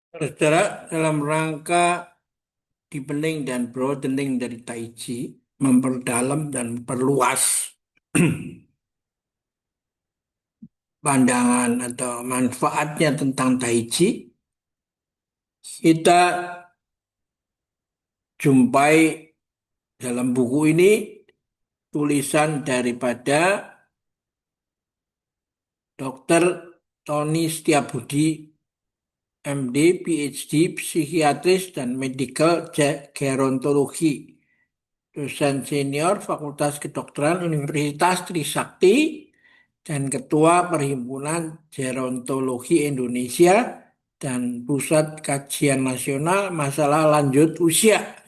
Saudara, dalam rangka deepening dan broadening dari Tai Chi, memperdalam dan memperluas pandangan atau manfaatnya tentang Tai Chi, kita jumpai dalam buku ini tulisan daripada Dr. Tony Setiabudi, MD, PhD, psikiatris dan medical gerontologi, dosen senior Fakultas Kedokteran Universitas Trisakti, dan Ketua Perhimpunan Gerontologi Indonesia dan Pusat Kajian Nasional Masalah Lanjut Usia.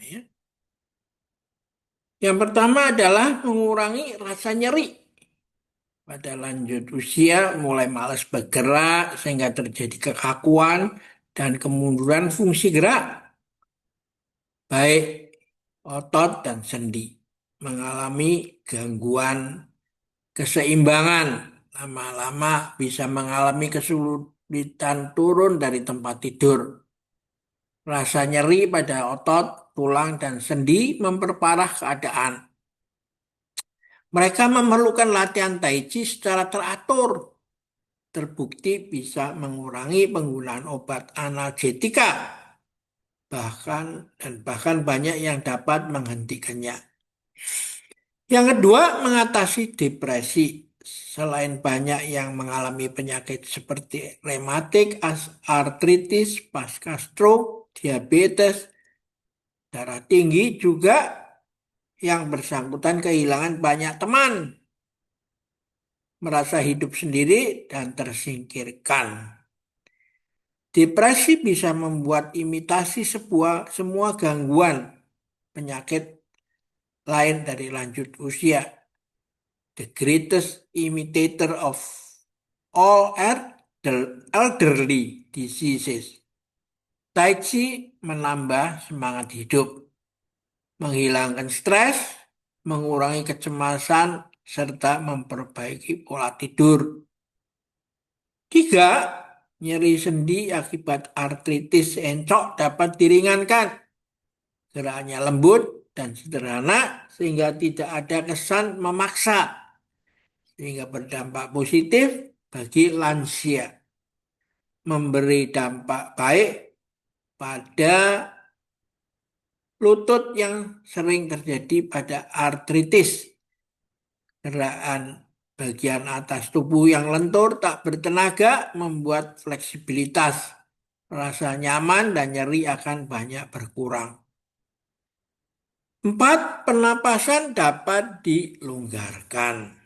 Yang pertama adalah mengurangi rasa nyeri. Pada lanjut usia mulai malas bergerak sehingga terjadi kekakuan dan kemunduran fungsi gerak, baik otot dan sendi. Mengalami gangguan keseimbangan, lama-lama bisa mengalami kesulitan turun dari tempat tidur. Rasa nyeri pada otot, tulang, dan sendi memperparah keadaan. Mereka memerlukan latihan Tai Chi secara teratur. Terbukti bisa mengurangi penggunaan obat analgetika. Bahkan banyak yang dapat menghentikannya. Yang kedua, mengatasi depresi. Selain banyak yang mengalami penyakit seperti rematik, artritis, pasca stroke, diabetes, darah tinggi, juga yang bersangkutan kehilangan banyak teman, merasa hidup sendiri dan tersingkirkan. Depresi bisa membuat imitasi semua gangguan penyakit lain dari lanjut usia. The greatest imitator of all are the elderly diseases. Tai Chi menambah semangat hidup, menghilangkan stres, mengurangi kecemasan, serta memperbaiki pola tidur. Tiga, nyeri sendi akibat artritis encok dapat diringankan. Gerakannya lembut dan sederhana sehingga tidak ada kesan memaksa, sehingga berdampak positif bagi lansia, memberi dampak baik pada lutut yang sering terjadi pada artritis. Gerakan bagian atas tubuh yang lentur tak bertenaga membuat fleksibilitas, rasa nyaman dan nyeri akan banyak berkurang. Empat, pernapasan dapat dilonggarkan.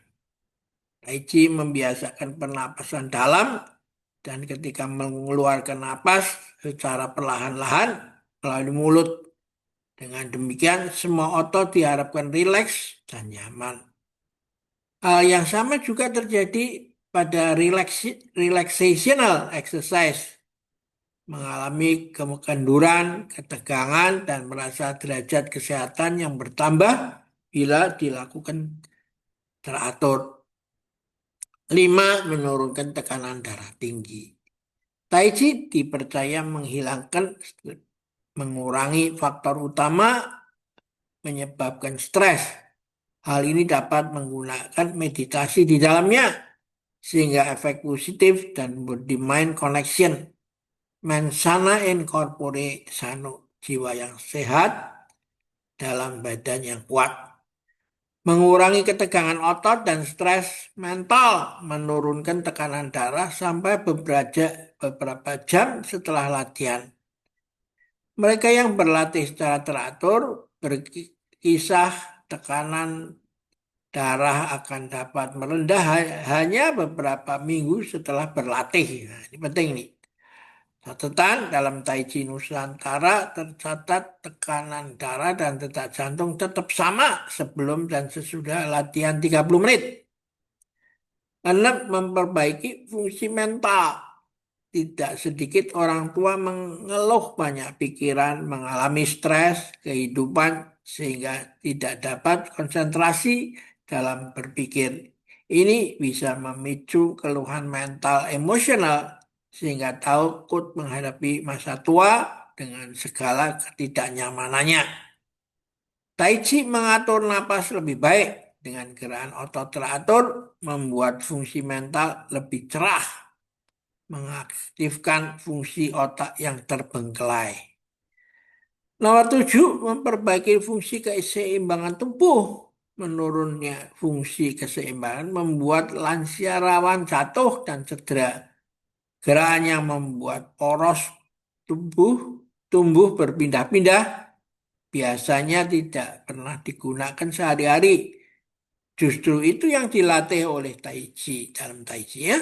Tai Chi membiasakan pernapasan dalam dan ketika mengeluarkan napas secara perlahan-lahan melalui mulut. Dengan demikian, semua otot diharapkan rileks dan nyaman. Hal yang sama juga terjadi pada relaxational exercise. Mengalami kekenduran, ketegangan, dan merasa derajat kesehatan yang bertambah bila dilakukan teratur. Lima, menurunkan tekanan darah tinggi. Tai Chi dipercaya mengurangi faktor utama menyebabkan stres. Hal ini dapat menggunakan meditasi di dalamnya, sehingga efek positif dan body-mind connection. Mensana in corpore sano, jiwa yang sehat dalam badan yang kuat. Mengurangi ketegangan otot dan stres mental, menurunkan tekanan darah sampai beberapa jam setelah latihan. Mereka yang berlatih secara teratur berkisah tekanan darah akan dapat merendah hanya beberapa minggu setelah berlatih. Nah, ini penting nih. Catatan dalam Tai Chi Nusantara tercatat tekanan darah dan detak jantung tetap sama sebelum dan sesudah latihan 30 menit. Karena memperbaiki fungsi mental. Tidak sedikit orang tua mengeluh banyak pikiran, mengalami stres, kehidupan, sehingga tidak dapat konsentrasi dalam berpikir. Ini bisa memicu keluhan mental emosional sehingga takut menghadapi masa tua dengan segala ketidaknyamanannya. Tai Chi mengatur napas lebih baik dengan gerakan otot teratur, membuat fungsi mental lebih cerah, mengaktifkan fungsi otak yang terbengkelai. Nomor 7, memperbaiki fungsi keseimbangan tubuh. Menurunnya fungsi keseimbangan membuat lansia rawan jatuh dan cedera. Gerakan yang membuat poros tubuh tumbuh berpindah-pindah biasanya tidak pernah digunakan sehari-hari. Justru itu yang dilatih oleh Tai Chi dalam Tai Chi ya.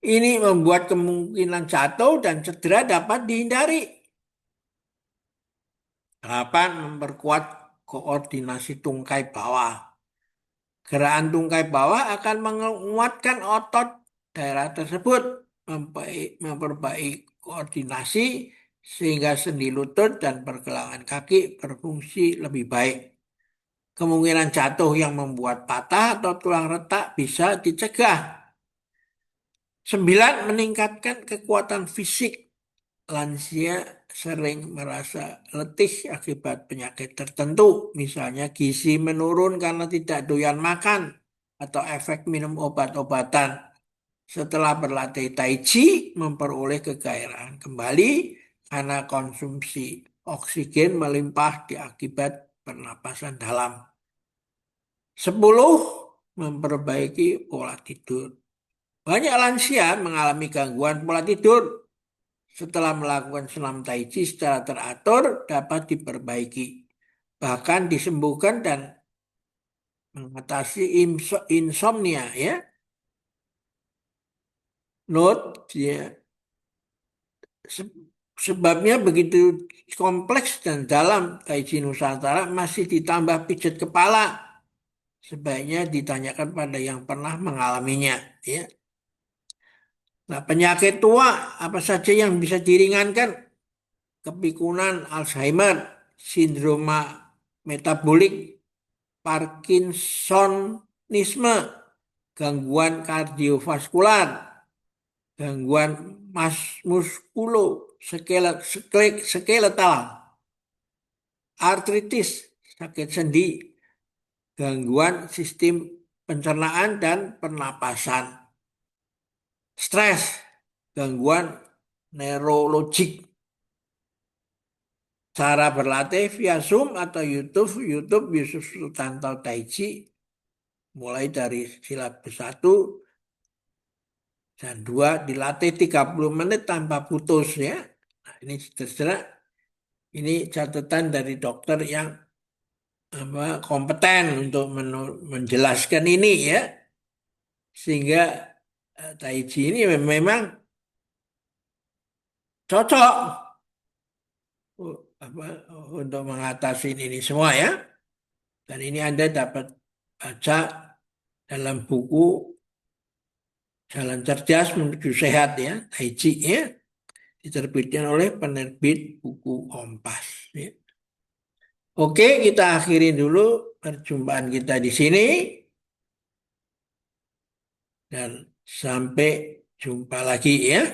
Ini membuat kemungkinan jatuh dan cedera dapat dihindari. 8, memperkuat koordinasi tungkai bawah. Gerakan tungkai bawah akan menguatkan otot daerah tersebut, memperbaiki koordinasi sehingga sendi lutut dan pergelangan kaki berfungsi lebih baik. Kemungkinan jatuh yang membuat patah atau tulang retak bisa dicegah. 9, meningkatkan kekuatan fisik. Lansia sering merasa letih akibat penyakit tertentu, misalnya gizi menurun karena tidak doyan makan atau efek minum obat-obatan. Setelah berlatih Tai Chi, memperoleh kegairahan kembali karena konsumsi oksigen melimpah akibat pernapasan dalam. 10, memperbaiki pola tidur. Banyak lansia mengalami gangguan pola tidur. Setelah melakukan senam Tai Chi secara teratur dapat diperbaiki, bahkan disembuhkan dan mengatasi insomnia ya. Note ya, sebabnya begitu kompleks dan dalam Tai Chi Nusantara masih ditambah pijat kepala. Sebaiknya ditanyakan pada yang pernah mengalaminya ya. Nah, penyakit tua apa saja yang bisa diringankan? Kepikunan Alzheimer, sindroma metabolik, Parkinsonisme, gangguan kardiovaskular, gangguan skeletal, artritis, sakit sendi, gangguan sistem pencernaan dan pernapasan, stres, gangguan neurologik. Cara berlatih via Zoom atau YouTube Yusuf Sutanto Tai Chi, mulai dari silabus 1 dan 2 dilatih 30 menit tanpa putus ya. Nah, ini terserah. Ini catatan dari dokter yang kompeten untuk menjelaskan ini ya. Sehingga Tai Chi ini memang cocok apa, untuk mengatasi ini semua ya. Dan ini Anda dapat baca dalam buku Jalan Cerdas Menuju Sehat ya, Tai Chi ya, diterbitkan oleh penerbit buku Kompas. Ya. Oke, kita akhiri dulu perjumpaan kita di sini dan sampai jumpa lagi ya.